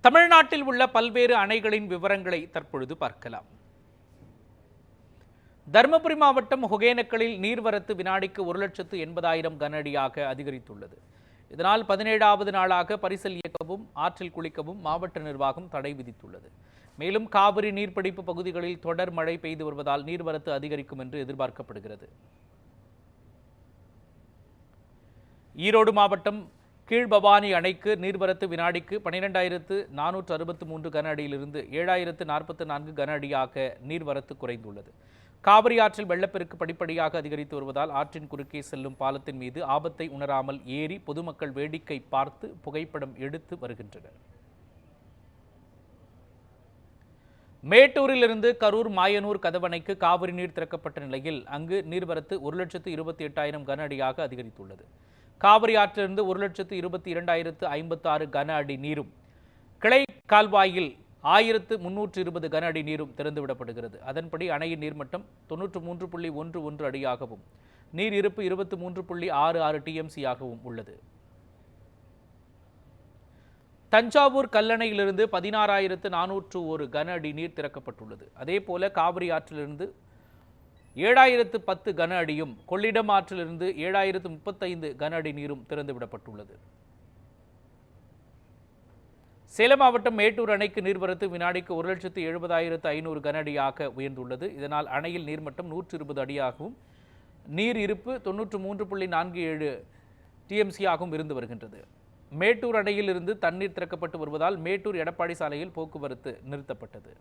தமிழ்நாட்டில் உள்ள பல்வேறு அணைகளின் விவரங்களை தற்பொழுது பார்க்கலாம். தருமபுரி மாவட்டம் ஒகேனக்கலில் நீர்வரத்து வினாடிக்கு 1,80,000 கன அடியாக அதிகரித்துள்ளது. இதனால் 17வது நாளாக பரிசல் இயக்கவும் ஆற்றில் குளிக்கவும் மாவட்ட நிர்வாகம் தடை விதித்துள்ளது. மேலும் காவிரி நீர்பிடிப்பு பகுதிகளில் தொடர் மழை பெய்து வருவதால் நீர்வரத்து அதிகரிக்கும் என்று எதிர்பார்க்கப்படுகிறது. ஈரோடு மாவட்டம் கீழ்பவானி அணைக்கு நீர்வரத்து வினாடிக்கு 12,463 கன அடியிலிருந்து 7,044 கன அடியாக நீர்வரத்து குறைந்துள்ளது. காவிரி ஆற்றில் வெள்ளப்பெருக்கு படிப்படியாக அதிகரித்து வருவதால் ஆற்றின் குறுக்கே செல்லும் பாலத்தின் மீது ஆபத்தை உணராமல் ஏறி பொதுமக்கள் வேடிக்கை பார்த்து புகைப்படம் எடுத்து வருகின்றனர். மேட்டூரிலிருந்து கரூர் மாயனூர் கதவணைக்கு காவிரி நீர் திறக்கப்பட்ட நிலையில் அங்கு நீர்வரத்து 1,28,000 கன அடியாக அதிகரித்துள்ளது. காவிரி ஆற்றிலிருந்து 1,22,056 கன அடி நீரும் கிளை கால்வாயில் 1,320 கன அடி நீரும் திறந்துவிடப்படுகிறது. அதன்படி அணையின் நீர்மட்டம் 93.11 அடியாகவும் நீர் இருப்பு 23.66 டிஎம்சியாகவும் உள்ளது. தஞ்சாவூர் கல்லணையிலிருந்து 16,401 கன அடி நீர் திறக்கப்பட்டுள்ளது. அதேபோல காவிரி ஆற்றிலிருந்து 7,010 கன அடியும் கொள்ளிடம் ஆற்றிலிருந்து 7,035 கன அடி நீரும் திறந்துவிடப்பட்டுள்ளது. சேலம் மாவட்டம் மேட்டூர் அணைக்கு நீர்வரத்து வினாடிக்கு 1,70,500 கன அடியாக உயர்ந்துள்ளது. இதனால் அணையில் நீர்மட்டம் 120 அடியாகவும் நீர் இருப்பு 93.47 டிஎம்சியாகவும் இருந்து வருகின்றது. மேட்டூர் அணையில் இருந்து தண்ணீர் திறக்கப்பட்டு வருவதால் மேட்டூர் எடப்பாடி சாலையில் போக்குவரத்து நிறுத்தப்பட்டது.